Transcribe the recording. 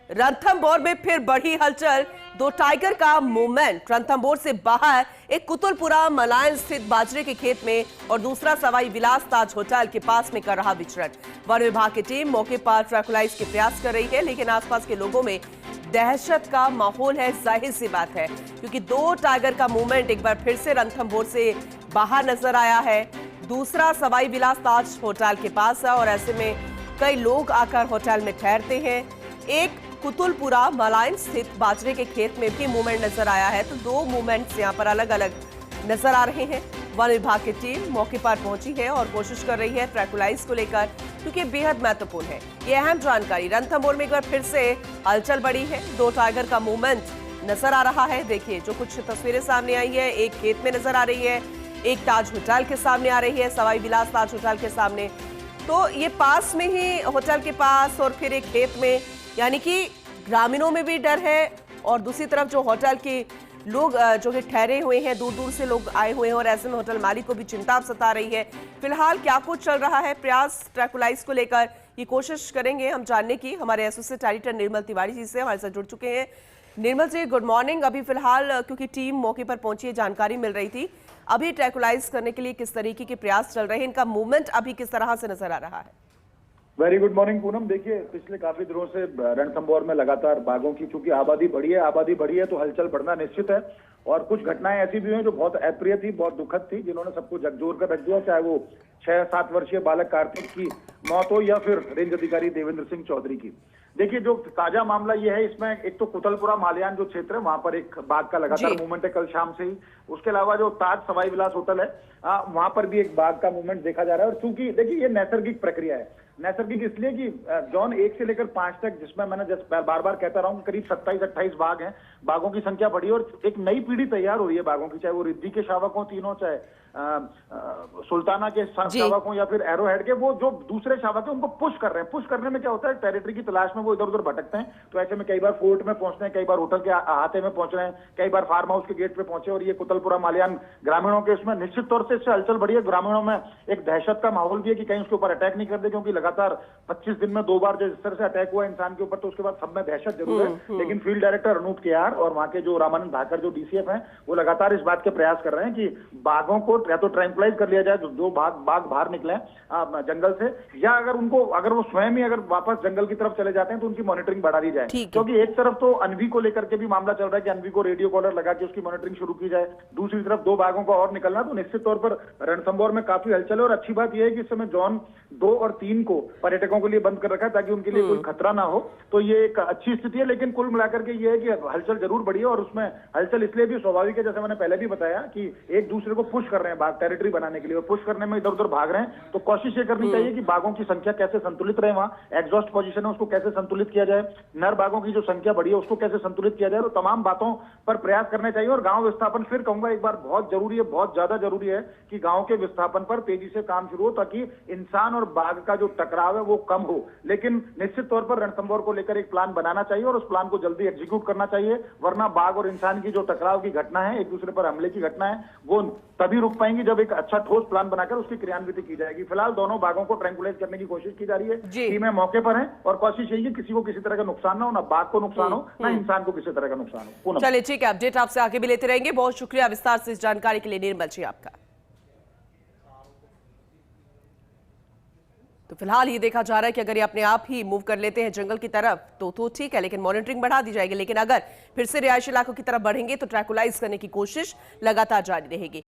रणथंभौर में फिर बढ़ी हलचल। दो टाइगर का मूवमेंट। रणथंभौर से बाहर एक कुतुलपुरा मलायन स्थित बाजरे के खेत में और दूसरा सवाई विलास ताज होटल के पास में कर रहा विचरण। वन विभाग की टीम मौके पर ट्रैकुलाइज के प्रयास कर रही है, लेकिन आसपास के लोगों में दहशत का माहौल है। जाहिर सी बात है, क्योंकि दो टाइगर का मूवमेंट एक बार फिर से रणथंभौर से बाहर नजर आया है। दूसरा सवाई विलास ताज होटल के पास है और ऐसे में कई लोग आकर होटल में ठहरते हैं। एक कुतुलपुरा मलायन स्थित बाजरे के खेत में भी मूवमेंट नजर आया है, तो दो मूवमेंट्स यहां पर अलग अलग नजर आ रहे हैं। वन विभाग की टीम मौके पर पहुंची है और कोशिश कर रही है ट्रैकुलाइज को लेकर, क्योंकि बेहद महत्वपूर्ण है ये अहम जानकारी। रणथंभौर में एक बार फिर से हलचल बढ़ी है। दो टाइगर का मूवमेंट नजर आ रहा है। देखिए, जो कुछ तस्वीरें सामने आई है, एक खेत में नजर आ रही है, एक ताज होटल के सामने आ रही है, सवाई विलास ताज होटल के सामने। तो ये पास में ही होटल के पास और फिर एक खेत में, यानी कि ग्रामीणों में भी डर है और दूसरी तरफ जो होटल के लोग जो कि ठहरे हुए हैं, दूर दूर से लोग आए हुए हैं और ऐसे में होटल मालिक को भी चिंता सता रही है। फिलहाल क्या कुछ चल रहा है प्रयास ट्रैकुलाइज को लेकर, ये कोशिश करेंगे हम जानने की। हमारे एसोसिएट एडिटर निर्मल तिवारी जी से हमारे साथ जुड़ चुके हैं। निर्मल जी, गुड मॉर्निंग। अभी फिलहाल क्योंकि टीम मौके पर पहुंची है, जानकारी मिल रही थी, अभी ट्रैकुलाइज करने के लिए किस तरीके के प्रयास चल रहे हैं, इनका मूवमेंट अभी किस तरह से नजर आ रहा है? Very good morning Poonam. देखिए, पिछले काफी दिनों से रणथंभौर में लगातार बाघों की, चूंकि आबादी बढ़ी है तो हलचल बढ़ना निश्चित है। और कुछ घटनाएं ऐसी भी हुई जो बहुत अप्रिय थी, बहुत दुखद थी, जिन्होंने सबको झकझोर कर रख दिया। चाहे वो 6-7 वर्षीय बालक कार्तिक की मौत हो या फिर रेंज अधिकारी देवेंद्र सिंह चौधरी की। देखिए, जो ताजा मामला ये है, इसमें एक तो कुतुलपुरा मलायन जो क्षेत्र है, वहां पर एक बाघ का लगातार मूवमेंट है कल शाम से ही। उसके अलावा जो ताज सवाई विलास होटल है, वहां पर भी एक बाघ का मूवमेंट देखा जा रहा है। और चूंकि देखिए, ये नैसर्गिक प्रक्रिया है। नैसर्गिक इसलिए कि जोन 1 से लेकर 5 तक, जिसमें मैंने बार बार कहता रहा हूं, करीब 27-28 बाघ हैं। बाघों की संख्या बढ़ी और एक नई पीढ़ी तैयार हो रही है बाघों की, चाहे वो रिद्धि के शावक हो तीनों, चाहे सुल्ताना के शावक हो या फिर एरोहेड के, वो जो दूसरे शावक है उनको पुश कर रहे हैं। पुश करने में क्या होता है, टेरिटरी की तलाश में वो इधर उधर भटकते हैं। तो ऐसे में कई बार फोर्ट में पहुंचते हैं, कई बार होटल के अहाते में पहुंच रहे हैं, कई बार फार्म हाउस के गेट पे पहुंचे। और ये कुतुलपुरा मलायन ग्रामीणों के उसमें निश्चित तौर से इससे हलचल बढ़ी है। ग्रामीणों में एक दहशत का माहौल भी है कि कहीं उसके ऊपर अटैक नहीं कर दे, क्योंकि लगातार 25 दिन में 2 बार जिस तरह से अटैक हुआ इंसान के ऊपर, तो उसके बाद सब में दहशत जरूर है। लेकिन फील्ड डायरेक्टर अनूप केआर और वहां के जो रामानंद धाकर जो डीसीएफ हैं, वो लगातार इस बात के प्रयास कर रहे हैं कि बाघों को या तो ट्रैंक्विलाइज कर लिया जाए, जो बाघ बाहर निकले जंगल से, या अगर वो स्वयं ही अगर वापस जंगल की तरफ चले जाते हैं तो उनकी मॉनिटरिंग बढ़ा दी जाए। क्योंकि एक तरफ तो अनवी को लेकर के भी मामला चल रहा है कि अनवी को रेडियो कॉलर लगा के उसकी मॉनिटरिंग शुरू की जाए, दूसरी तरफ 2 बाघों का और निकलना। तो निश्चित तौर पर रणथंभौर में काफी हलचल है। और अच्छी बात यह है कि इस समय जोन 2 और 3 को पर्यटकों के लिए बंद कर रखा है, ताकि उनके लिए कोई खतरा ना हो। तो ये एक अच्छी स्थिति है। लेकिन कुल मिलाकर के ये है कि हलचल जरूर बढ़ी है। और उसमें हलचल इसलिए भी स्वाभाविक है, जैसे मैंने पहले भी बताया, कि एक दूसरे को पुश कर रहे हैं बाघ टेरिटरी बनाने के लिए, और पुश करने में इधर उधर भाग रहे हैं। तो कोशिश ये करनी चाहिए कि बाघों की संख्या कैसे संतुलित रहे, वहां एग्जॉस्ट पोजीशन है उसको कैसे संतुलित किया जाए, नर बाघों की जो संख्या बढ़ी है उसको कैसे संतुलित किया जाए। तो तमाम बातों पर प्रयास करने चाहिए। और गांव विस्थापन, फिर कहूंगा एक बार, बहुत जरूरी है, बहुत ज्यादा जरूरी है कि गांव के विस्थापन पर तेजी से काम शुरू हो, ताकि इंसान और बाघ का जो टकराव है वो कम हो। लेकिन निश्चित तौर पर रणथंभौर को लेकर एक प्लान बनाना चाहिए और उस प्लान को जल्दी एग्जीक्यूट करना चाहिए, वरना बाघ और इंसान की जो टकराव की घटना है, एक दूसरे पर हमले की घटना है, वो तभी रुक पाएंगी जब एक अच्छा ठोस प्लान बनाकर उसकी क्रियान्वित की जाएगी। फिलहाल दोनों बाघों को ट्रैंक्विलाइज करने की कोशिश की जा रही है, टीमें मौके पर हैं और कोशिश यही है किसी को किसी तरह का नुकसान ना हो, ना बाघ को नुकसान हो, ना इंसान को किसी तरह का नुकसान हो। चलिए, ठीक है, अपडेट आपसे आगे भी लेते रहेंगे। बहुत शुक्रिया विस्तार से इस जानकारी के लिए निर्मल जी आपका। तो फिलहाल ये देखा जा रहा है कि अगर ये अपने आप ही मूव कर लेते हैं जंगल की तरफ तो ठीक है, लेकिन मॉनिटरिंग बढ़ा दी जाएगी। लेकिन अगर फिर से रिहायशी इलाकों की तरफ बढ़ेंगे तो ट्रैकुलाइज करने की कोशिश लगातार जारी रहेगी।